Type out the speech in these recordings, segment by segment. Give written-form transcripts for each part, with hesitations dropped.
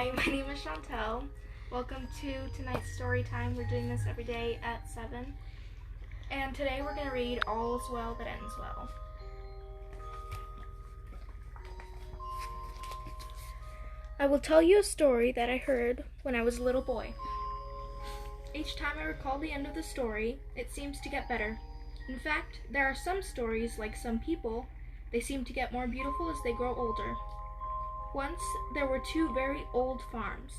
Hi, my name is Shantelle. Welcome to tonight's story time. We're doing this every day at 7. And today we're going to read All's Well That Ends Well. I will tell you a story that I heard when I was a little boy. Each time I recall the end of the story, it seems to get better. In fact, there are some stories, like some people, they seem to get more beautiful as they grow older. Once there were 2 very old farms,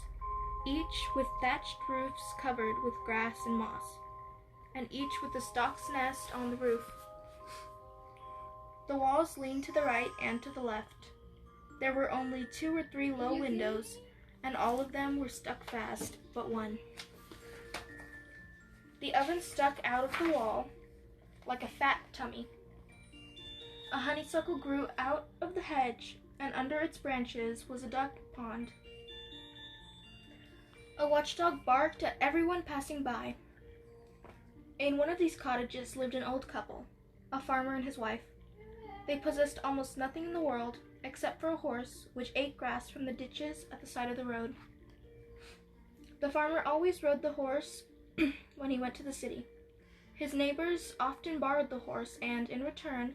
each with thatched roofs covered with grass and moss, and each with a stork's nest on the roof. The walls leaned to the right and to the left. There were only 2 or 3 low windows, and all of them were stuck fast, but one. The oven stuck out of the wall like a fat tummy. A honeysuckle grew out of the hedge, and under its branches was a duck pond. A watchdog barked at everyone passing by. In one of these cottages lived an old couple, a farmer and his wife. They possessed almost nothing in the world except for a horse which ate grass from the ditches at the side of the road. The farmer always rode the horse when he went to the city. His neighbors often borrowed the horse, and in return,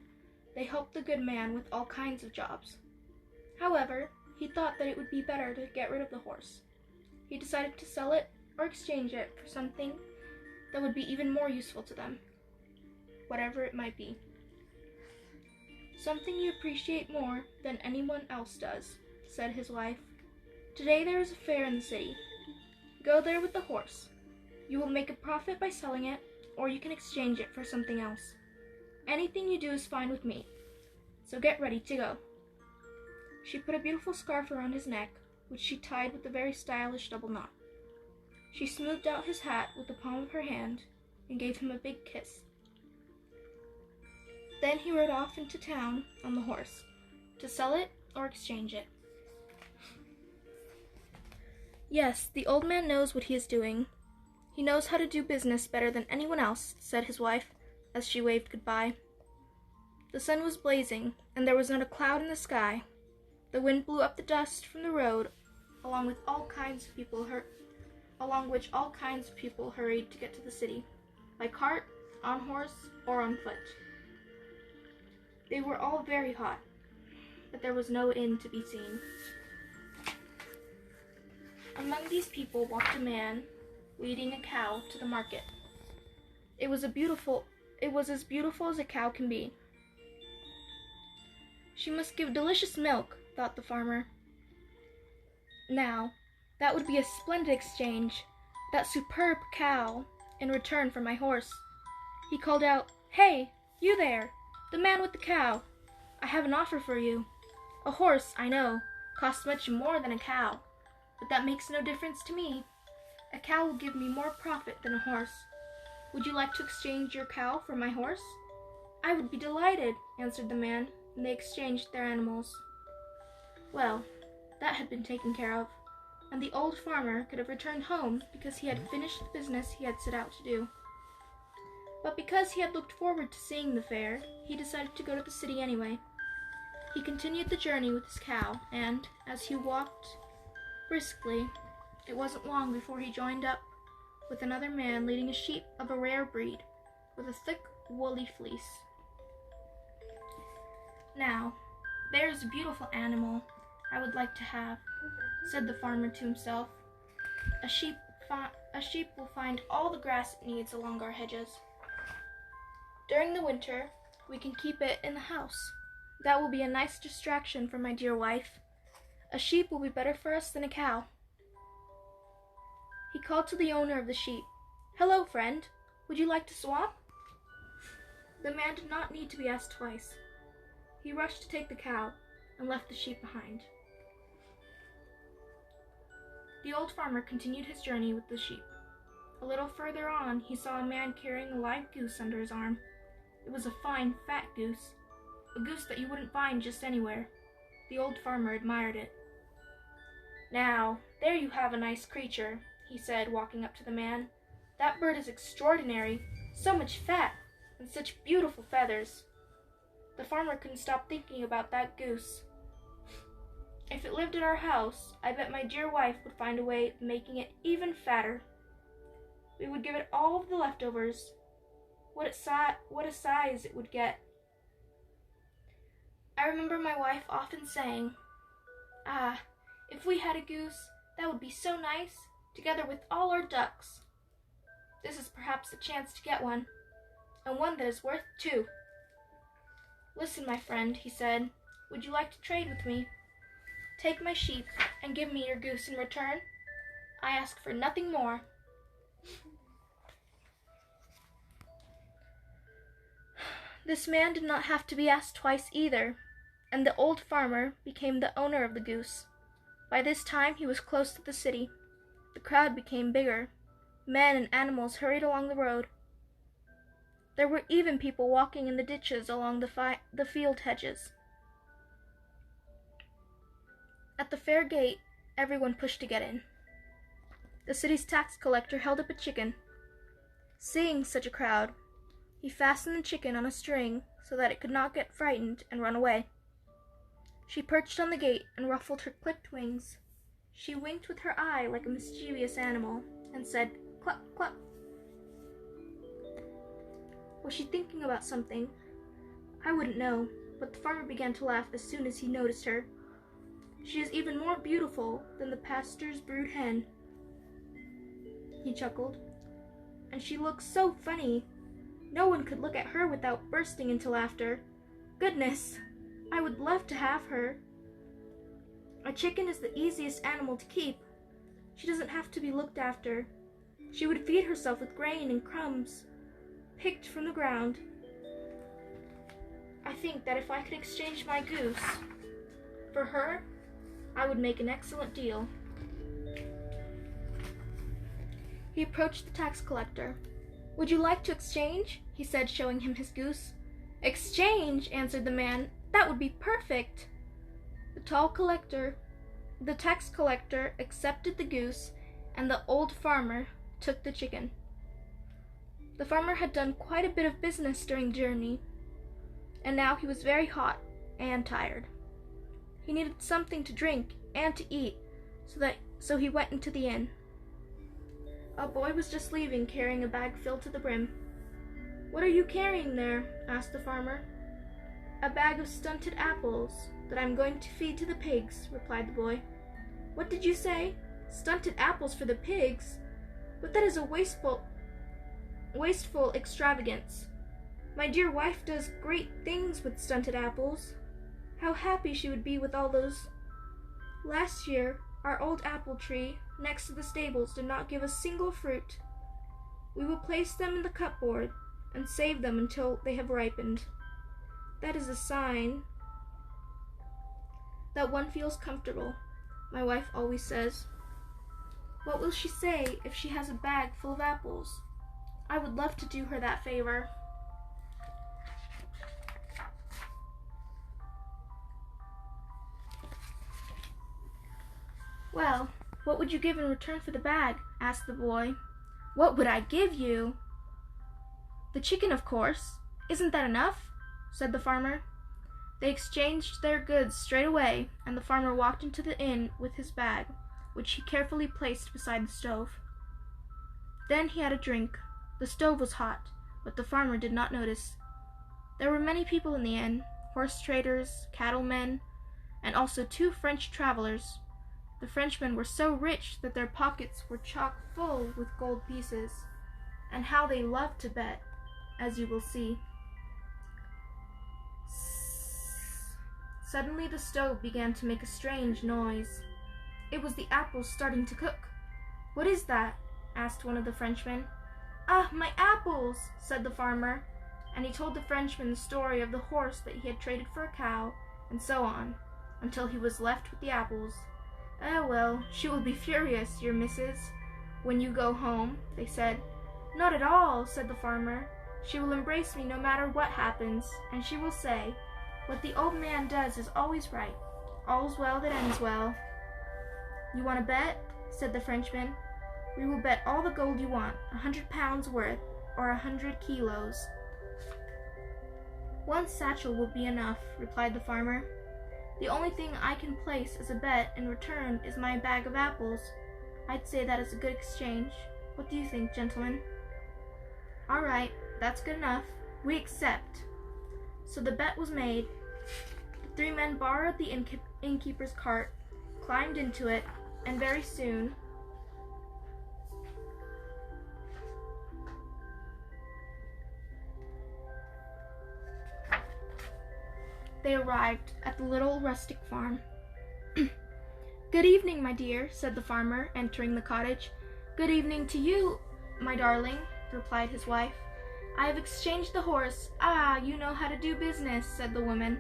they helped the good man with all kinds of jobs. However, he thought that it would be better to get rid of the horse. He decided to sell it or exchange it for something that would be even more useful to them, whatever it might be. "Something you appreciate more than anyone else does," said his wife. "Today there is a fair in the city. Go there with the horse. You will make a profit by selling it, or you can exchange it for something else. Anything you do is fine with me, so get ready to go." She put a beautiful scarf around his neck, which she tied with a very stylish double knot. She smoothed out his hat with the palm of her hand and gave him a big kiss. Then he rode off into town on the horse, to sell it or exchange it. "Yes, the old man knows what he is doing. He knows how to do business better than anyone else," said his wife, as she waved goodbye. The sun was blazing, and there was not a cloud in the sky. The wind blew up the dust from the road, along which all kinds of people hurried to get to the city, by cart, on horse, or on foot. They were all very hot, but there was no inn to be seen. Among these people walked a man leading a cow to the market. It was as beautiful as a cow can be. "She must give delicious milk," thought the farmer. "Now, that would be a splendid exchange, that superb cow in return for my horse." He called out, "Hey, you there, the man with the cow. I have an offer for you. A horse, I know, costs much more than a cow, but that makes no difference to me. A cow will give me more profit than a horse. Would you like to exchange your cow for my horse?" "I would be delighted," answered the man, and they exchanged their animals. Well, that had been taken care of, and the old farmer could have returned home because he had finished the business he had set out to do. But because he had looked forward to seeing the fair, he decided to go to the city anyway. He continued the journey with his cow, and as he walked briskly, it wasn't long before he joined up with another man leading a sheep of a rare breed, with a thick, woolly fleece. "Now, there's a beautiful animal I would like to have," said the farmer to himself. A sheep will find all the grass it needs along our hedges. During the winter, we can keep it in the house. That will be a nice distraction for my dear wife. A sheep will be better for us than a cow." He called to the owner of the sheep. "Hello, friend. Would you like to swap?" The man did not need to be asked twice. He rushed to take the cow and left the sheep behind. The old farmer continued his journey with the sheep. A little further on, he saw a man carrying a live goose under his arm. It was a fine, fat goose, a goose that you wouldn't find just anywhere. The old farmer admired it. "Now, there you have a nice creature," he said, walking up to the man. "That bird is extraordinary, so much fat, and such beautiful feathers." The farmer couldn't stop thinking about that goose. If it lived at our house, I bet my dear wife would find a way of making it even fatter. We would give it all of the leftovers. What a size it would get. I remember my wife often saying, "Ah, if we had a goose, that would be so nice, together with all our ducks. This is perhaps the chance to get one, and one that is worth two." "Listen, my friend," he said, "would you like to trade with me? Take my sheep and give me your goose in return. I ask for nothing more." This man did not have to be asked twice either, and the old farmer became the owner of the goose. By this time he was close to the city. The crowd became bigger. Men and animals hurried along the road. There were even people walking in the ditches along the field hedges. At the fair gate, everyone pushed to get in. The city's tax collector held up a chicken. Seeing such a crowd, he fastened the chicken on a string so that it could not get frightened and run away. She perched on the gate and ruffled her clipped wings. She winked with her eye like a mischievous animal and said, "Cluck, cluck." Was she thinking about something? I wouldn't know, but the farmer began to laugh as soon as he noticed her. "She is even more beautiful than the pastor's brood hen," he chuckled. "And she looks so funny. No one could look at her without bursting into laughter. Goodness, I would love to have her. A chicken is the easiest animal to keep. She doesn't have to be looked after. She would feed herself with grain and crumbs, picked from the ground. I think that if I could exchange my goose for her, I would make an excellent deal." He approached the tax collector. "Would you like to exchange?" he said, showing him his goose. "Exchange?" answered the man. "That would be perfect." The tax collector accepted the goose, and the old farmer took the chicken. The farmer had done quite a bit of business during the journey, and now he was very hot and tired. He needed something to drink and to eat, so he went into the inn. A boy was just leaving, carrying a bag filled to the brim. "What are you carrying there?" asked the farmer. "A bag of stunted apples that I'm going to feed to the pigs," replied the boy. "What did you say? Stunted apples for the pigs? But that is a wasteful extravagance. My dear wife does great things with stunted apples. How happy she would be with all those. Last year, our old apple tree next to the stables did not give a single fruit. We will place them in the cupboard and save them until they have ripened. That is a sign that one feels comfortable, my wife always says. What will she say if she has a bag full of apples? I would love to do her that favor." "Well, what would you give in return for the bag?" asked the boy. "What would I give you?" "The chicken, of course. Isn't that enough?" said the farmer. They exchanged their goods straight away, and the farmer walked into the inn with his bag, which he carefully placed beside the stove. Then he had a drink. The stove was hot, but the farmer did not notice. There were many people in the inn, horse traders, cattlemen, and also 2 French travelers. The Frenchmen were so rich that their pockets were chock full with gold pieces, and how they loved to bet, as you will see. Suddenly the stove began to make a strange noise. It was the apples starting to cook. "What is that?" asked one of the Frenchmen. "Ah, my apples," said the farmer, and he told the Frenchman the story of the horse that he had traded for a cow, and so on, until he was left with the apples. "Ah, well, she will be furious, your missus, when you go home," they said. "Not at all," said the farmer. "She will embrace me no matter what happens, and she will say, 'What the old man does is always right. All's well that ends well.'" "You want to bet?" said the Frenchman. "We will bet all the gold you want, 100 pounds worth, or 100 kilos. "1 satchel will be enough," replied the farmer. The only thing I can place as a bet in return is my bag of apples. I'd say that is a good exchange. What do you think, gentlemen? All right, that's good enough. We accept. So the bet was made. The three men borrowed the innkeeper's cart, climbed into it, and very soon they arrived at the little rustic farm. Good evening, my dear, said the farmer, entering the cottage. Good evening to you, my darling, replied his wife. I have exchanged the horse. Ah, you know how to do business, said the woman,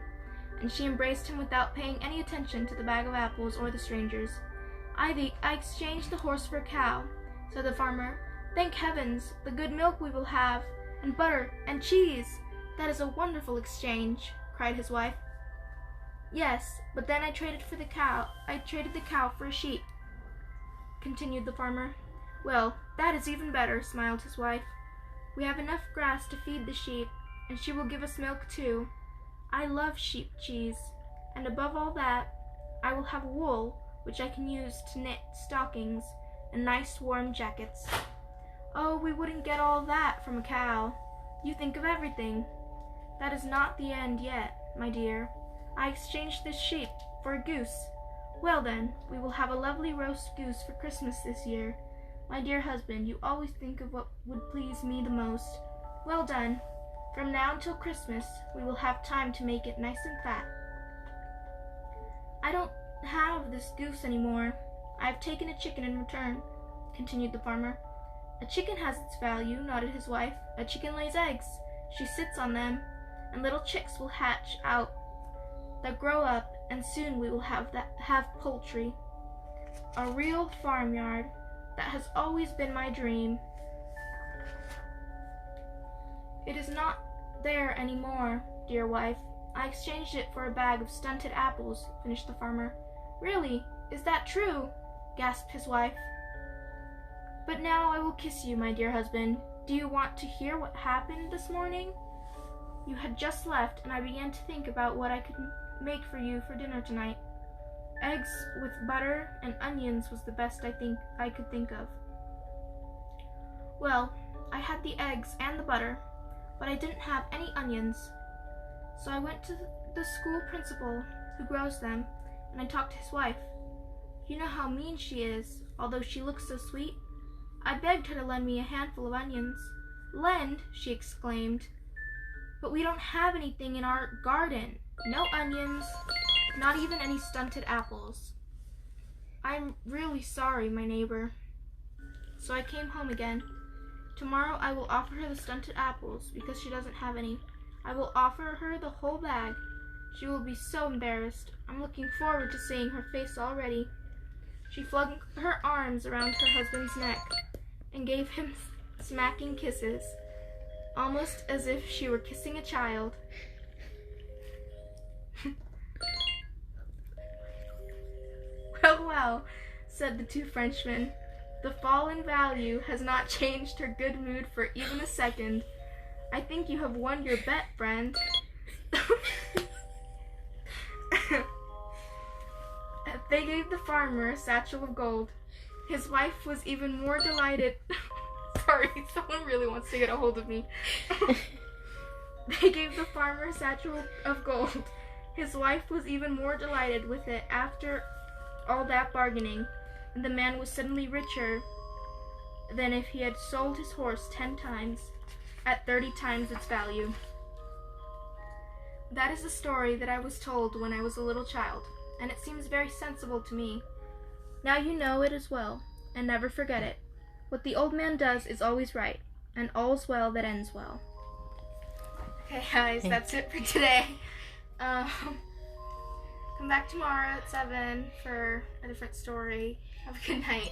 and she embraced him without paying any attention to the bag of apples or the strangers. I exchanged the horse for a cow, said the farmer. Thank heavens, the good milk we will have, and butter, and cheese. That is a wonderful exchange, cried his wife. Yes, but then I traded the cow for a sheep, continued the farmer. Well, that is even better, smiled his wife. We have enough grass to feed the sheep, and she will give us milk too. I love sheep cheese, and above all that, I will have wool, which I can use to knit stockings and nice warm jackets. Oh, we wouldn't get all that from a cow. You think of everything. That is not the end yet, my dear. I exchanged this sheep for a goose. Well then, we will have a lovely roast goose for Christmas this year. My dear husband, you always think of what would please me the most. Well done. From now until Christmas, we will have time to make it nice and fat. I don't have this goose anymore. I have taken a chicken in return, continued the farmer. A chicken has its value, nodded his wife. A chicken lays eggs. She sits on them, and little chicks will hatch out that grow up, and soon we will have poultry. A real farmyard. That has always been my dream. It is not there anymore, dear wife. I exchanged it for a bag of stunted apples, finished the farmer. Really? Is that true? Gasped his wife. But now I will kiss you, my dear husband. Do you want to hear what happened this morning? You had just left, and I began to think about what I could make for you for dinner tonight. Eggs with butter and onions was the best I could think of. Well, I had the eggs and the butter, but I didn't have any onions. So I went to the school principal who grows them, and I talked to his wife. You know how mean she is, although she looks so sweet. I begged her to lend me a handful of onions. Lend, she exclaimed. But we don't have anything in our garden. No onions. Not even any stunted apples. I'm really sorry, my neighbor. So I came home again. Tomorrow I will offer her the stunted apples because she doesn't have any. I will offer her the whole bag. She will be so embarrassed. I'm looking forward to seeing her face already. She flung her arms around her husband's neck and gave him smacking kisses, almost as if she were kissing a child. Well, well, said the two Frenchmen. The fall in value has not changed her good mood for even a second. I think you have won your bet, friend. They gave the farmer a satchel of gold. His wife was even more delighted. Sorry, someone really wants to get a hold of me. They gave the farmer a satchel of gold. His wife was even more delighted with it after all that bargaining, and the man was suddenly richer than if he had sold his horse 10 times, at 30 times its value. That is the story that I was told when I was a little child, and it seems very sensible to me. Now you know it as well, and never forget it. What the old man does is always right, and all's well that ends well. Okay guys, that's it for today. Come back tomorrow at 7 for a different story. Have a good night.